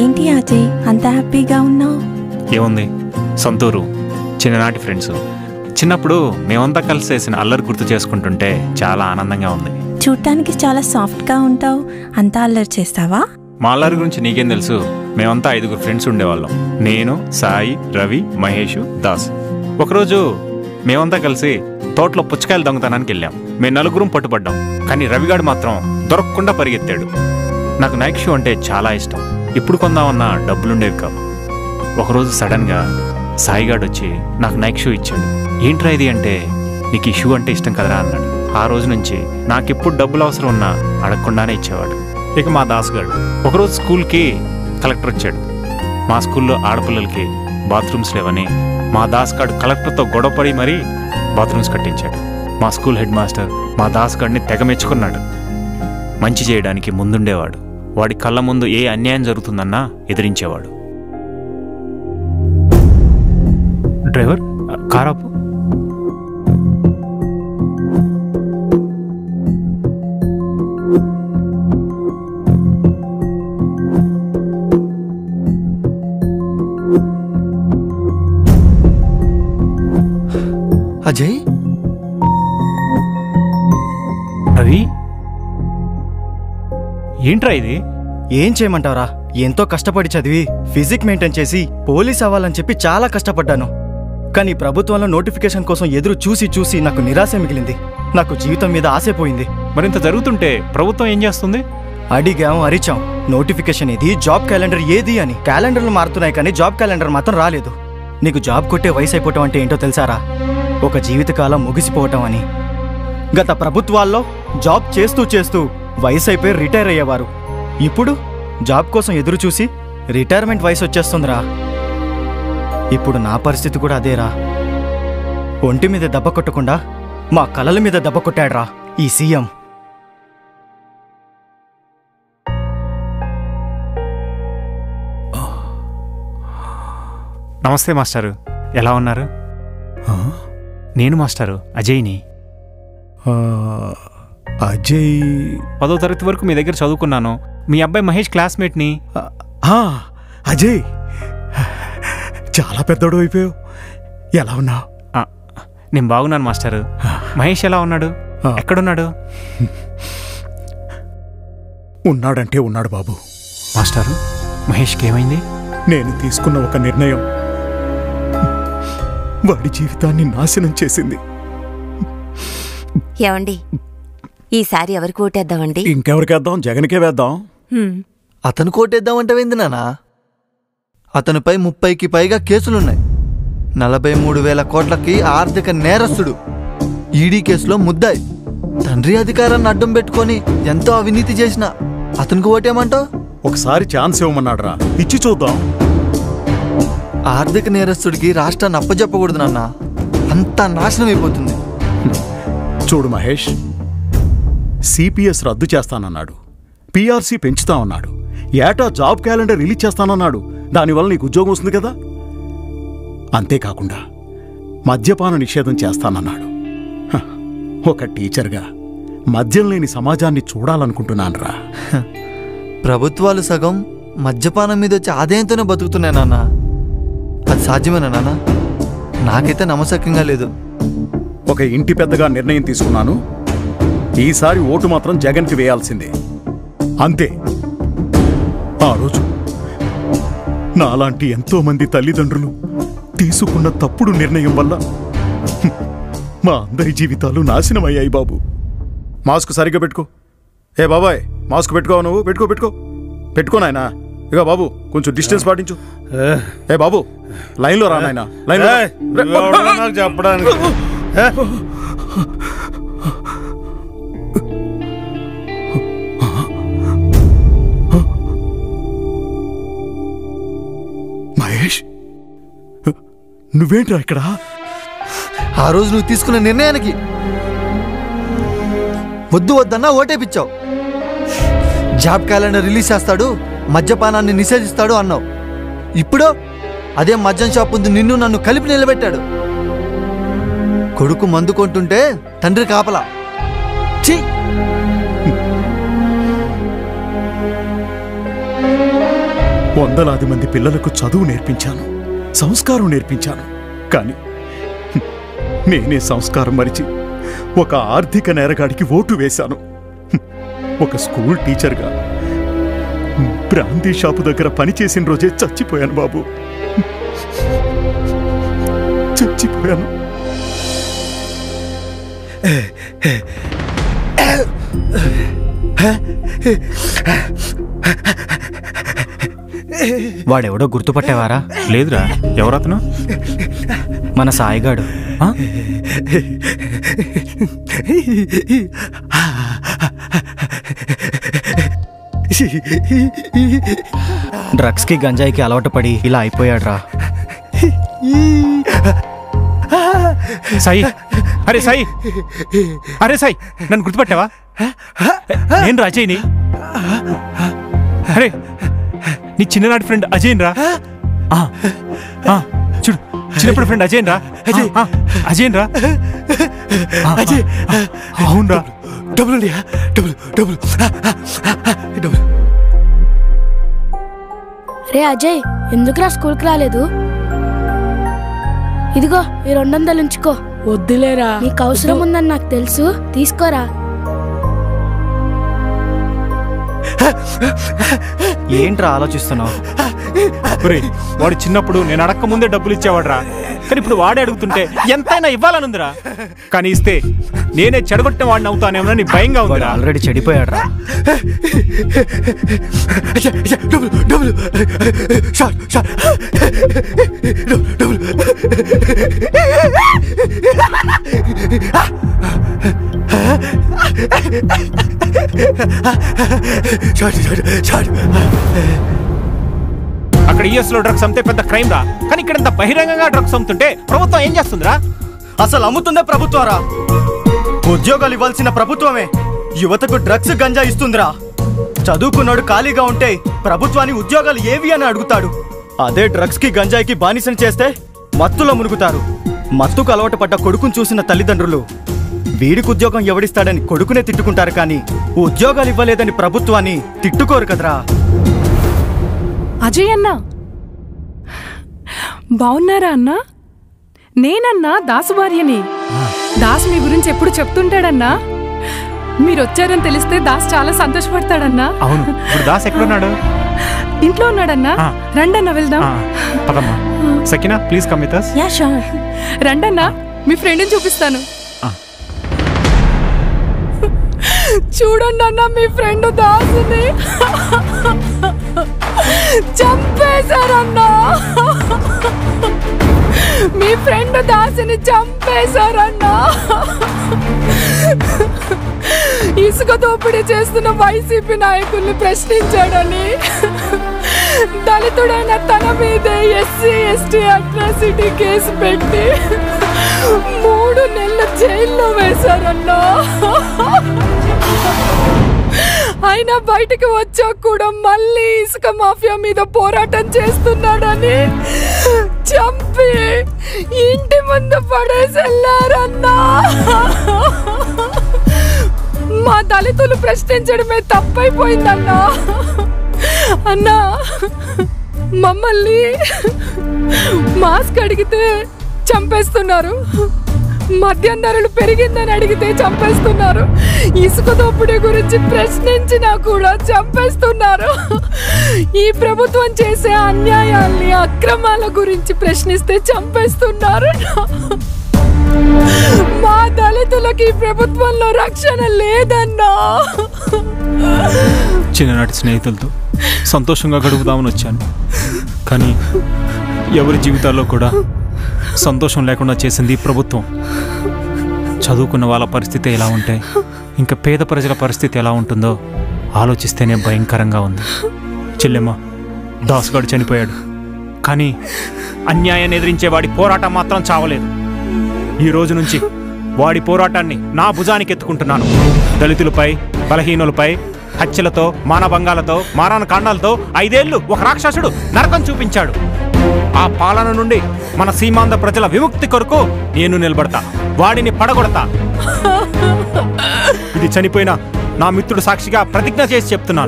ఏంటి అజయ్ అంత హ్యాపీగా ఉన్నావు? ఏముంది, సొంతూరు, చిన్ననాటి ఫ్రెండ్స్, చిన్నప్పుడు మేమంతా కలిసి చేసిన అల్లరి గుర్తు చేసుకుంటుంటే చాలా ఆనందంగా ఉంది. చూడటానికి చాలా సాఫ్ట్గా ఉంటావు, అంతా అల్లరి చేస్తావా? మా అల్లరి గురించి నీకేం తెలుసు? మేమంతా 5 ఫ్రెండ్స్ ఉండేవాళ్ళం. నేను, సాయి, రవి, మహేష్, దాస్. ఒకరోజు మేమంతా కలిసి తోటలో పుచ్చకాయలు దొంగతనానికి వెళ్ళాం. మేము 4 పట్టుబడ్డాం. కానీ రవిగాడు మాత్రం దొరకకుండా పరిగెత్తాడు. నాకు నైక్ షూ అంటే చాలా ఇష్టం. ఇప్పుడు కొందామన్నా డబ్బులుండేవి కావు. ఒకరోజు సడన్గా సాయిగాడు వచ్చి నాకు నైక్ షూ ఇచ్చాడు. ఏంట్రా ఇది అంటే, నీకు ఈ షూ అంటే ఇష్టం కదరా అన్నాడు. ఆ రోజు నుంచి నాకెప్పుడు డబ్బులు అవసరం ఉన్నా అడగకుండానే ఇచ్చేవాడు. ఇక మా దాస్గాడు ఒకరోజు స్కూల్కి కలెక్టర్ వచ్చాడు. మా స్కూల్లో ఆడపిల్లలకి బాత్రూమ్స్ లేవని మా దాస్గాడు కలెక్టర్తో గొడవపడి మరీ బాత్రూమ్స్ కట్టించాడు. మా స్కూల్ హెడ్ మాస్టర్ మా దాస్గాడిని తెగ మెచ్చుకున్నాడు. మంచి చేయడానికి ముందుండేవాడు. వాడి కళ్ళ ముందు ఏ అన్యాయం జరుగుతుందన్నా ఎదిరించేవాడు. డ్రైవర్, కారాపు. అజయ్, రవి, ఏంట్రా ఇది? ఏం చేయమంటావరా? ఎంతో కష్టపడి చదివి ఫిజిక్ మెయింటైన్ చేసి పోలీస్ అవ్వాలని చెప్పి చాలా కష్టపడ్డాను. కానీ ప్రభుత్వంలో నోటిఫికేషన్ కోసం ఎదురు చూసి చూసి నాకు నిరాశ మిగిలింది. నాకు జీవితం మీద ఆశపోయింది. మరింత జరుగుతుంటే ప్రభుత్వం ఏం చేస్తుంది? అడిగాం, అరిచాం. నోటిఫికేషన్ ఏది, జాబ్ క్యాలెండర్ ఏది అని. క్యాలెండర్లు మారుతున్నాయి కానీ జాబ్ క్యాలెండర్ మాత్రం రాలేదు. నీకు జాబ్ కొట్టే వయసు అయిపోవటం అంటే ఏంటో తెలుసారా? ఒక జీవితకాలం ముగిసిపోవటం అని. గత ప్రభుత్వాల్లో జాబ్ చేస్తూ చేస్తూ వయసు అయిపోయి రిటైర్ అయ్యేవారు. ఇప్పుడు జాబ్ కోసం ఎదురు చూసి రిటైర్మెంట్ వయసు వచ్చేస్తుందిరా. ఇప్పుడు నా పరిస్థితి కూడా అదేరా. ఒంటి మీద దెబ్బ కొట్టకుండా మా కలల మీద దెబ్బ కొట్టాడ్రా ఈ సీఎం. నమస్తే మాస్టారు, ఎలా ఉన్నారు? నేను మాస్టారు అజయ్ని. అజయ్ 10వ తరగతి వరకు మీ దగ్గర చదువుకున్నాను. మీ అబ్బాయి మహేష్ క్లాస్మేట్ని. అజయ్, చాలా పెద్దోడు అయిపోయావు. ఎలా ఉన్నావు? నేను బాగున్నాను మాస్టారు. మహేష్ ఎలా ఉన్నాడు? ఎక్కడున్నాడు? ఉన్నాడంటే ఉన్నాడు బాబు. మాస్టారు, మహేష్కి ఏమైంది? నేను తీసుకున్న ఒక నిర్ణయం వాడి జీవితాన్ని నాశనం చేసింది. ఏమండి, ఈసారి ఎవరికి ఓటేద్దామండి? ఇంకెవరికేద్దాం? జగన్కే వేద్దాం. అతను కోటేద్దామంటావేంది నానా? అతనిపై 30కి పైగా కేసులున్నాయి. 43,000 కోట్లకి ఆర్థిక నేరస్తుడు. ఈడీ కేసులో ముద్దాయి. తండ్రి అధికారాన్ని అడ్డం పెట్టుకొని ఎంతో అవినీతి చేసినా అతనికి ఓటేమంటావు? ఒకసారి ఛాన్స్ ఇవ్వమన్నాడురా, ఇచ్చి చూద్దాం. ఆర్థిక నేరస్తుడికి రాష్ట్రాన్ని అప్పజెప్పకూడదు నాన్న. అంతా నాశనం అయిపోతుంది. చూడు మహేష్, సిపిఎస్ రద్దు చేస్తానన్నాడు, పిఆర్సీ పెంచుతామన్నాడు, ఏటా జాబ్ క్యాలెండర్ రిలీజ్ చేస్తానన్నాడు. దానివల్ల నీకు ఉద్యోగం వస్తుంది కదా. అంతేకాకుండా మద్యపాన నిషేధం చేస్తానన్నాడు. ఒక టీచర్గా మద్యం లేని సమాజాన్ని చూడాలనుకుంటున్నానురా. ప్రభుత్వాలు సగం మద్యపానం మీద వచ్చే ఆదాయంతోనే బతుకుతున్నాయి నాన్న. అది సాధ్యమేనా నాన్న? నాకైతే నమ్మశక్యంగా లేదు. ఒక ఇంటి పెద్దగా నిర్ణయం తీసుకున్నాను. ఈసారి ఓటు మాత్రం జగన్కి వేయాల్సిందే, అంతే. ఆ రోజు నాలాంటి ఎంతో మంది తల్లిదండ్రులు తీసుకున్న తప్పుడు నిర్ణయం వల్ల మా అందరి జీవితాలు నాశనమయ్యాయి బాబు. మాస్క్ సరిగ్గా పెట్టుకో. ఏ బాబాయ్, మాస్క్ పెట్టుకో. నువ్వు పెట్టుకో నాయనా. ఇక బాబు కొంచెం డిస్టెన్స్ పాటించు. ఏ బాబు, లైన్లో రా నాయనా, లైన్లో చెప్పడానికి. మహేష్, నువ్వేంట్రా ఇక్కడ? ఆ రోజు నువ్వు తీసుకున్న నిర్ణయానికి వద్దన్నా ఓటేపిచ్చావు. జాబ్ క్యాలెండర్ రిలీజ్ చేస్తాడు, మద్యపానాన్ని నిషేధిస్తాడు అన్నావు. ఇప్పుడు అదే మద్యం షాప్ ఉంది, నిన్ను నన్ను కలిపి నిలబెట్టాడు. కొడుకు మందు కొంటుంటే తండ్రి కాపలా. ఛీ! వందలాది మంది పిల్లలకు చదువు నేర్పించాను, సంస్కారం నేర్పించాను. కానీ నేనే సంస్కారం మరిచి ఒక ఆర్థిక నేరగాడికి ఓటు వేశాను. ఒక స్కూల్ టీచర్గా బ్రాందీ షాపు దగ్గర పనిచేసిన రోజే చచ్చిపోయాను బాబు, చచ్చిపోయాను. వాడెవడో గుర్తుపట్టేవారా? లేదురా, ఎవరతను? మన సాయిగాడు. ఆ? డ్రగ్స్కి గంజాయికి అలవాటు పడి ఇలా అయిపోయాడ్రా. సాయి, అరే సాయి, అరే సాయి, నన్ను గుర్తుపట్టావా? నేను రా అజయ్ని. అరే నీ చిన్ననాటి ఫ్రెండ్ అజయ్ రా. చూడు, చిన్నప్పుడు ఫ్రెండ్ అజయ్ రా. అజయ్ రా. అవునరా. రే అజయ్, ఎందుకురా స్కూల్కి రాలేదు? ఇదిగో ఈ 200 ఉంచుకో. వద్దులేరా, నీకు అవసరం ఉందని నాకు తెలుసు, తీసుకోరా. ఏంట్రా ఆలోచిస్తున్నావు? వాడు చిన్నప్పుడు నేను అడక్క ముందే డబ్బులు ఇచ్చేవాడ్రా, కానీ ఇప్పుడు వాడే అడుగుతుంటే ఎంతైనా ఇవ్వాలనుందిరా. కానీ ఇస్తే నేనే చెడగొట్టిన వాడిని అవుతానేమోనని భయంగా ఉందిరా. ఆల్రెడీ చెడిపోయాడ్రా. అక్కడ యుఎస్ లో డ్రగ్స్ అమ్మితే పెద్ద క్రైమ్ రా, కానీ ఇక్కడ ఇంత బహిరంగంగా డ్రగ్స్ అమ్ముతుంటే ప్రభుత్వం ఏం చేస్తుందిరా? అసలు అమ్ముతుందే ప్రభుత్వరా? ఉద్యోగాలు ఇవ్వాల్సిన ప్రభుత్వమే యువతకు డ్రగ్స్ గంజా ఇస్తుందిరా. చదువుకున్నాడు ఖాళీగా ఉంటే ప్రభుత్వాన్ని ఉద్యోగాలు ఏవి అని అడుగుతాడు. అదే డ్రగ్స్ కి గంజాయికి బానిసం చేస్తే మత్తులో మునుగుతారు. మత్తుకు అలవాటు పడ్డ కొడుకును చూసిన తల్లిదండ్రులు వీడికి ఉద్యోగం ఎవడిస్తాడని కొడుకునే తిట్టుకుంటారు, కానీ ఉద్యోగాలు ఇవ్వలేదని ప్రభుత్వాన్ని తిట్టుకోరు కదరా. అజయ్ అన్నా, బాగున్నారా అన్నా? నేనన్నా దాసు భార్యని. దాస్ మీ గురించి ఎప్పుడు చెప్తుంటాడన్నా. మీరు వచ్చారని తెలిస్తే దాస్ చాలా సంతోషపడతాడన్నా. అవును, ఇప్పుడు దాస్ ఎక్కడున్నాడు? ఇంట్లో ఉన్నాడన్నా. రండన్నా వెళ్దాం. పదమ్మా. Sakina, please come with us. Yeah sure. రండన్నా, మీ ఫ్రెండ్ని చూపిస్తాను. చూడండి అన్న, మీ ఫ్రెండ్ దాసుని చంపేశారన్నా. మీ ఫ్రెండ్ దాసుని చంపేశారన్నా. ఇసుక దోపిడీ చేస్తున్న వైసీపీ నాయకుల్ని ప్రశ్నించాడని దళితుడైన తన మీదే ఎస్సీ ఎస్టీ అట్రాసిటీ కేసు పెట్టి 3 నెలల జైల్లో వేశారన్నా. అయినా బయటకు వచ్చాక కూడా మళ్ళీ ఇసుక మాఫియా మీద పోరాటం చేస్తున్నాడని చంపి ఇంటి ముందు పడేసి వెళ్ళారన్నా. మా దళితులు ప్రశ్నించడమే తప్పైపోయిందన్నా. అన్నా, మమ్మల్ని మాస్క్ అడిగితే చంపేస్తున్నారు, మద్యం ధరలు పెరిగిందని అడిగితే చంపేస్తున్నారు, ఇసుక దోపిడీ గురించి ప్రశ్నించినా కూడా చంపేస్తున్నారు. ఈ ప్రభుత్వం చేసే అన్యాయాల్ని, అక్రమాల గురించి ప్రశ్నిస్తే చంపేస్తున్నారు. మా దళితులకి ఈ ప్రభుత్వంలో రక్షణ లేదన్నా. చిన్ననాటి స్నేహితులతో సంతోషంగా గడుపుదామని వచ్చాను, కానీ ఎవరి జీవితాల్లో కూడా సంతోషం లేకుండా చేసింది ప్రభుత్వం. చదువుకున్న వాళ్ళ పరిస్థితి ఎలా ఉంటే ఇంకా పేద ప్రజల పరిస్థితి ఎలా ఉంటుందో ఆలోచిస్తేనే భయంకరంగా ఉంది. చెల్లెమ్మ, దాసుగాడు చనిపోయాడు, కానీ అన్యాయాన్ని ఎదిరించే వాడి పోరాటం మాత్రం చావలేదు. ఈ రోజు నుంచి వాడి పోరాటాన్ని నా భుజానికి ఎత్తుకుంటున్నాను. దళితులపై, బలహీనులపై హత్యలతో, మానభంగాలతో, మారణ కాండాలతో 5 ఏళ్లు ఒక రాక్షసుడు నరకం చూపించాడు. ఆ పాలన నుండి మన సీమాంధ్ర ప్రజల విముక్తి కొరకు నేను నిలబడతా, వాడిని పడగొడతా. ఇది చనిపోయిన నా మిత్రుడు సాక్షిగా ప్రతిజ్ఞ చేసి చెప్తున్నాను.